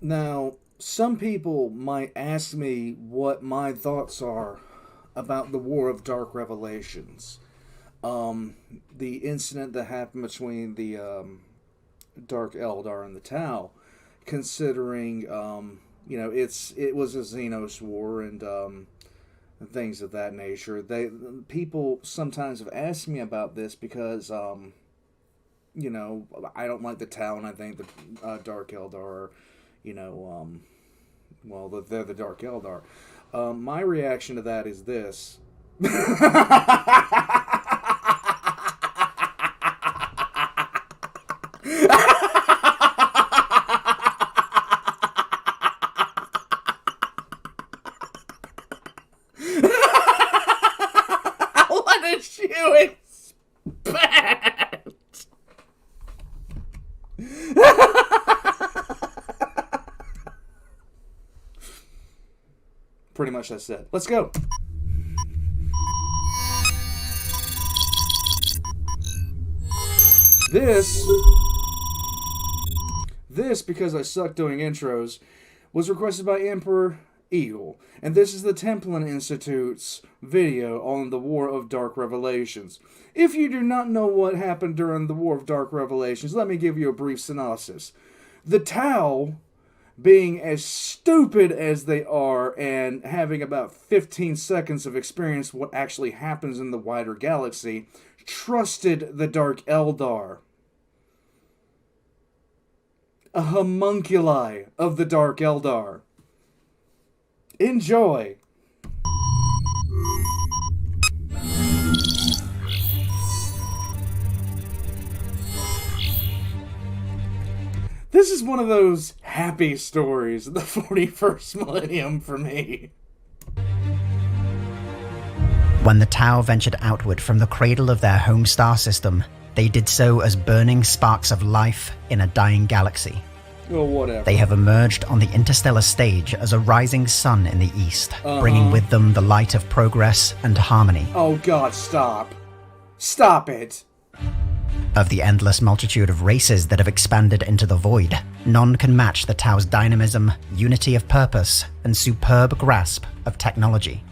Now, some people might ask me what my thoughts are about the War of Dark Revelations. The incident that happened between the Dark Eldar and the Tau, considering, it was a Xenos war and things of that nature. People sometimes have asked me about this because, I don't like the Tau, and I think the Dark Eldar are, they're the Dark Eldar. My reaction to that is this. What a shoe expect! Pretty much that's it. Let's go. This, because I suck doing intros, was requested by Emperor Eagle, and this is the Templin Institute's video on the War of Dark Revelations. If you do not know what happened during the War of Dark Revelations, let me give you a brief synopsis. The Tau, being as stupid as they are and having about 15 seconds of experience what actually happens in the wider galaxy, trusted the Dark Eldar. A homunculi of the Dark Eldar. Enjoy! This is one of those happy stories of the 41st millennium for me. When the Tau ventured outward from the cradle of their home star system, they did so as burning sparks of life in a dying galaxy. Well, whatever. They have emerged on the interstellar stage as a rising sun in the east, bringing with them the light of progress and harmony. Oh God, stop. Stop it. Of the endless multitude of races that have expanded into the void, none can match the Tau's dynamism, unity of purpose, and superb grasp of technology.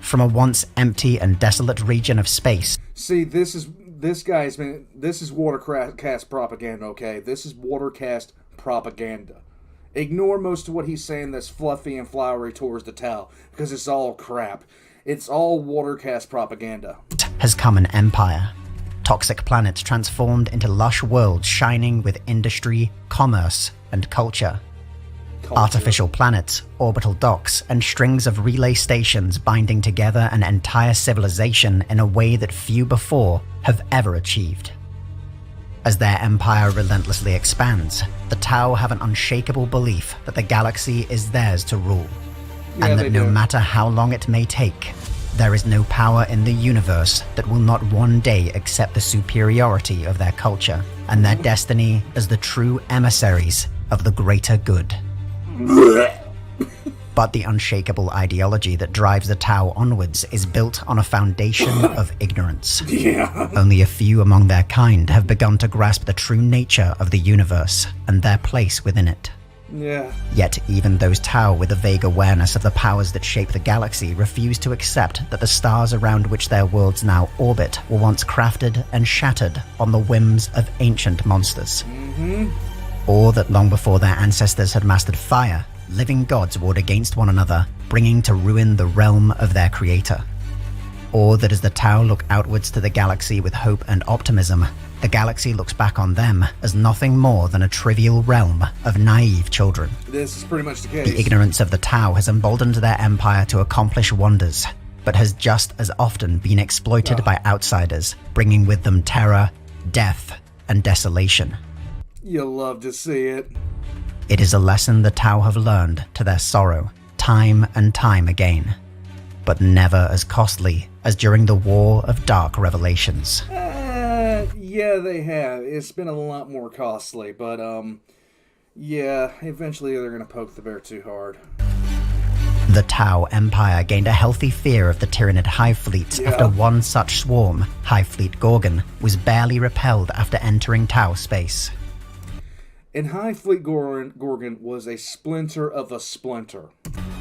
From a once empty and desolate region of space. See, this is watercast propaganda, okay? This is watercast propaganda. Ignore most of what he's saying that's fluffy and flowery towards the Tau, because it's all crap. It's all watercast propaganda. Has come an empire. Toxic planets transformed into lush worlds shining with industry, commerce, and culture. Artificial planets, orbital docks, and strings of relay stations binding together an entire civilization in a way that few before have ever achieved. As their empire relentlessly expands, the Tau have an unshakable belief that the galaxy is theirs to rule, and that no matter how long it may take, there is no power in the universe that will not one day accept the superiority of their culture and their destiny as the true emissaries of the greater good. But the unshakable ideology that drives the Tau onwards is built on a foundation of ignorance. Only a few among their kind have begun to grasp the true nature of the universe and their place within it. Yet even those Tau with a vague awareness of the powers that shape the galaxy refuse to accept that the stars around which their worlds now orbit were once crafted and shattered on the whims of ancient monsters. Or that long before their ancestors had mastered fire, living gods warred against one another, bringing to ruin the realm of their creator. Or that as the Tau look outwards to the galaxy with hope and optimism, the galaxy looks back on them as nothing more than a trivial realm of naive children. This is pretty much the case. The ignorance of the Tau has emboldened their empire to accomplish wonders, but has just as often been exploited by outsiders, bringing with them terror, death, and desolation. You'll love to see it. It is a lesson the Tau have learned to their sorrow, time and time again, but never as costly as during the War of Dark Revelations. Yeah, they have. It's been a lot more costly, but, yeah, eventually they're gonna poke the bear too hard. The Tau Empire gained a healthy fear of the Tyranid Hive Fleets after one such swarm, Hive Fleet Gorgon, was barely repelled after entering Tau space. And High Fleet Gorgon was a splinter of a splinter.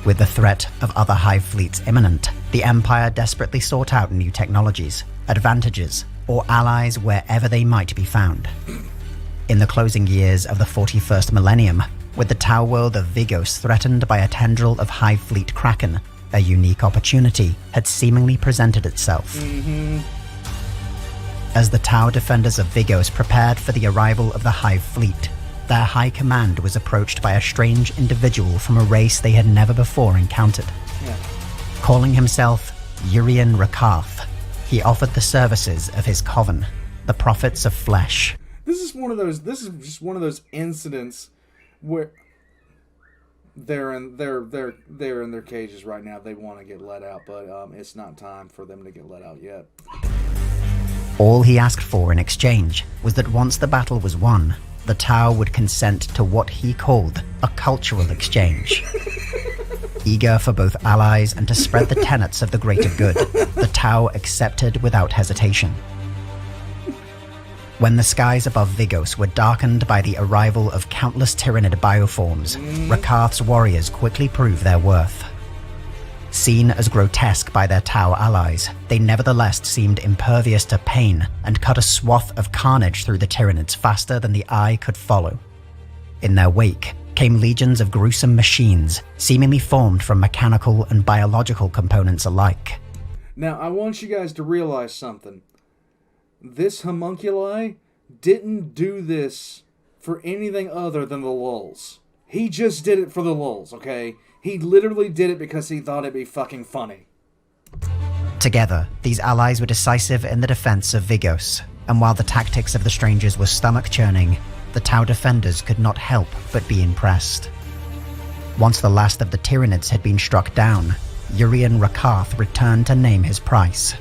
With the threat of other hive fleets imminent, the Empire desperately sought out new technologies, advantages, or allies wherever they might be found. In the closing years of the 41st millennium, with the Tau world of Vigos threatened by a tendril of Hive Fleet Kraken, a unique opportunity had seemingly presented itself. As the Tau defenders of Vigos prepared for the arrival of the Hive Fleet, their high command was approached by a strange individual from a race they had never before encountered. Calling himself Urian Rakarth, he offered the services of his coven, the Prophets of Flesh. This is just one of those incidents where they're in their cages right now. They want to get let out, but it's not time for them to get let out yet. All he asked for in exchange was that once the battle was won, the Tau would consent to what he called a cultural exchange. Eager for both allies and to spread the tenets of the greater good, the Tau accepted without hesitation. When the skies above Vigos were darkened by the arrival of countless Tyranid bioforms, Rakarth's warriors quickly proved their worth. Seen as grotesque by their Tau allies, they nevertheless seemed impervious to pain and cut a swath of carnage through the Tyranids faster than the eye could follow. In their wake came legions of gruesome machines, seemingly formed from mechanical and biological components alike. Now, I want you guys to realize something. This homunculi didn't do this for anything other than the lulz. He just did it for the lulz, okay? He literally did it because he thought it'd be fucking funny. Together, these allies were decisive in the defense of Vigos, and while the tactics of the strangers were stomach-churning, the Tau defenders could not help but be impressed. Once the last of the Tyranids had been struck down, Urian Rakarth returned to name his price.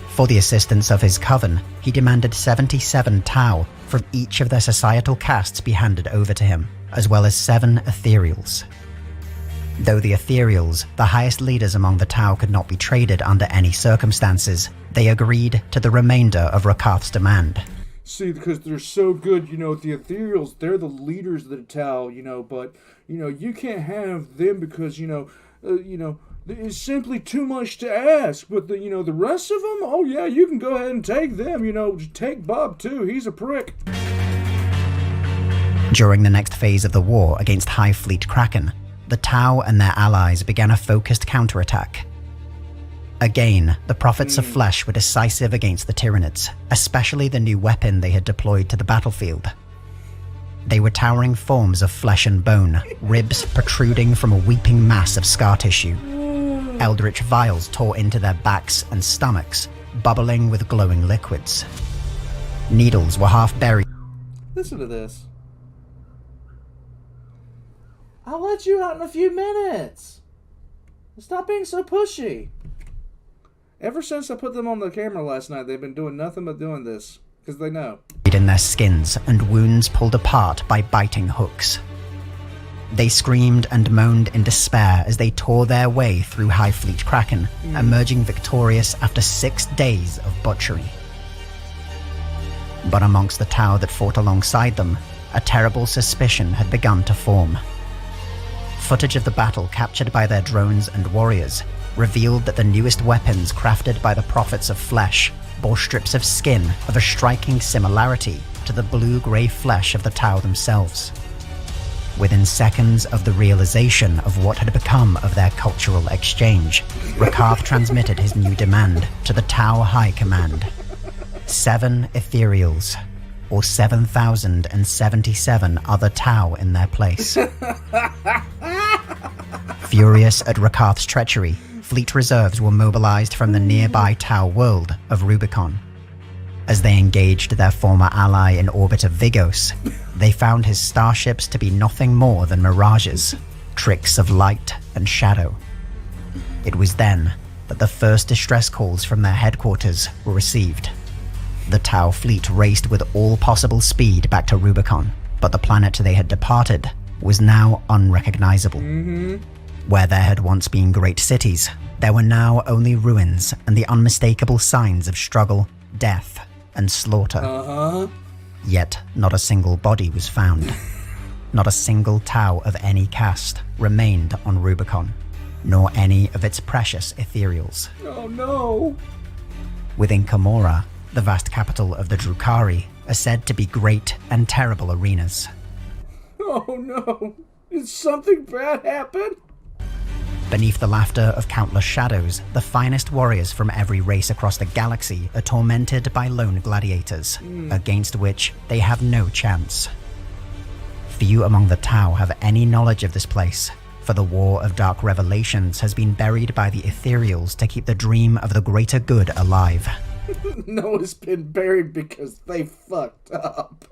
For the assistance of his coven, he demanded 77 Tau from each of their societal castes be handed over to him, as well as 7 ethereals. Though the ethereals, the highest leaders among the Tau, could not be traded under any circumstances, they agreed to the remainder of Rakarth's demand. See, because they're so good, the ethereals, they're the leaders of the Tau, but, you can't have them because, it's simply too much to ask. But, the rest of them, oh yeah, you can go ahead and take them, just take Bob too, he's a prick. During the next phase of the war against Hive Fleet Kraken, the Tau and their allies began a focused counterattack. Again, the Prophets of Flesh were decisive against the Tyranids, especially the new weapon they had deployed to the battlefield. They were towering forms of flesh and bone, ribs protruding from a weeping mass of scar tissue. Eldritch vials tore into their backs and stomachs, bubbling with glowing liquids. Needles were half buried. Listen to this. I'll let you out in a few minutes. Stop being so pushy. Ever since I put them on the camera last night, they've been doing nothing but doing this. Because they know. In their skins and wounds pulled apart by biting hooks. They screamed and moaned in despair as they tore their way through Hive Fleet Kraken, emerging victorious after 6 days of butchery. But amongst the Tau that fought alongside them, a terrible suspicion had begun to form. Footage of the battle captured by their drones and warriors revealed that the newest weapons crafted by the Prophets of Flesh bore strips of skin of a striking similarity to the blue-grey flesh of the Tau themselves. Within seconds of the realization of what had become of their cultural exchange, Rakarth transmitted his new demand to the Tau High Command. 7 ethereals, or 7,077 other Tau in their place. Furious at Rakarth's treachery, fleet reserves were mobilized from the nearby Tau world of Rubicon. As they engaged their former ally in orbit of Vigos, they found his starships to be nothing more than mirages, tricks of light and shadow. It was then that the first distress calls from their headquarters were received. The Tau fleet raced with all possible speed back to Rubicon, but the planet they had departed was now unrecognizable. Where there had once been great cities, there were now only ruins and the unmistakable signs of struggle, death, and slaughter. Yet not a single body was found. Not a single Tau of any caste remained on Rubicon, nor any of its precious ethereals. Oh no! Within Camorra, the vast capital of the Drukhari, are said to be great and terrible arenas. Oh no! Did something bad happen? Beneath the laughter of countless shadows, the finest warriors from every race across the galaxy are tormented by lone gladiators, against which they have no chance. Few among the Tau have any knowledge of this place, for the War of Dark Revelations has been buried by the ethereals to keep the dream of the greater good alive. No, it's been buried because they fucked up.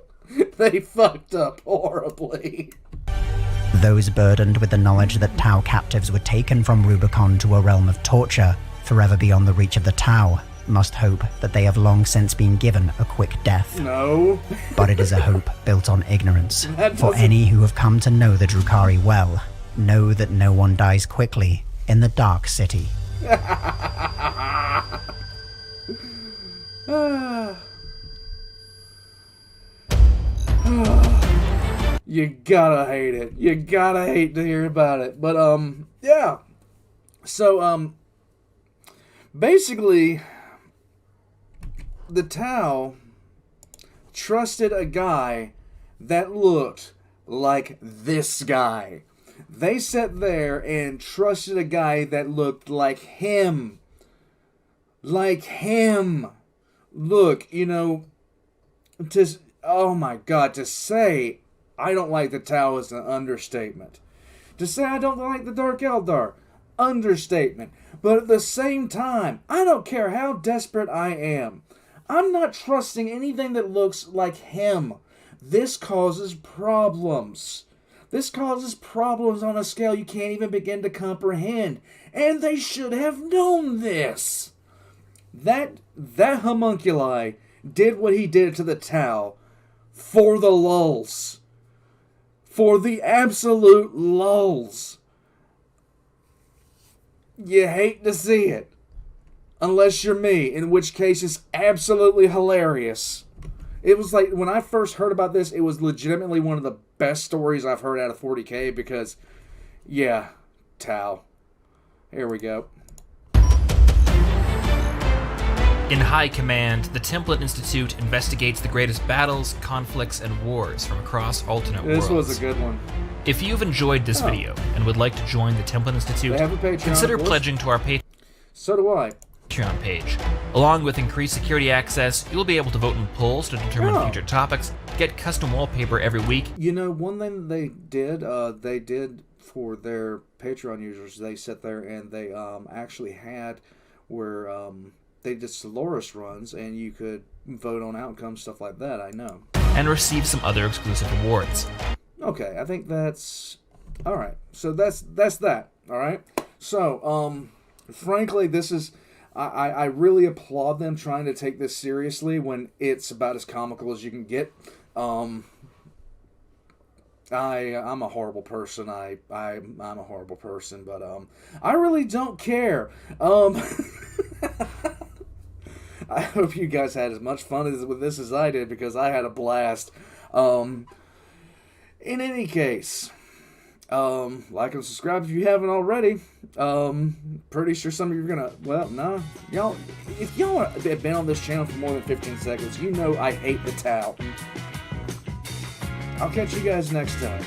They fucked up horribly. Those burdened with the knowledge that Tau captives were taken from Rubicon to a realm of torture, forever beyond the reach of the Tau, must hope that they have long since been given a quick death. No. But it is a hope built on ignorance. For any who have come to know the Drukhari well, know that no one dies quickly in the Dark City. You gotta hate it. You gotta hate to hear about it. But, yeah. So, basically, the Tau trusted a guy that looked like this guy. They sat there and trusted a guy that looked like him. Like him. Look, you know, oh my God, to say I don't like the Tau is an understatement. To say I don't like the Dark Eldar, understatement. But at the same time, I don't care how desperate I am. I'm not trusting anything that looks like him. This causes problems. This causes problems on a scale you can't even begin to comprehend. And they should have known this. That homunculi did what he did to the Tau for the lulz. For the absolute lulz. You hate to see it. Unless you're me, in which case it's absolutely hilarious. It was like, when I first heard about this, it was legitimately one of the best stories I've heard out of 40K because, yeah, Tau. Here we go. In High Command, the Templin Institute investigates the greatest battles, conflicts, and wars from across alternate worlds. This was a good one. If you've enjoyed this video and would like to join the Templin Institute, They have a Patreon, consider of course. pledging to our So do I. Patreon page. Along with increased security access, you'll be able to vote in polls to determine future topics, get custom wallpaper every week. You know, one thing they did for their Patreon users, they sat there and they actually had where they did Solaris runs and you could vote on outcomes, stuff like that, I know. And receive some other exclusive rewards. Okay, I think that's... Alright, so that's that, alright? So, frankly, this is... I really applaud them trying to take this seriously when it's about as comical as you can get. I'm a horrible person. I'm a horrible person, but I really don't care. I hope you guys had as much fun with this as I did because I had a blast. In any case, like and subscribe if you haven't already. Pretty sure some of you are gonna, well, no. Y'all, if y'all have been on this channel for more than 15 seconds, you know I hate the Tau. I'll catch you guys next time.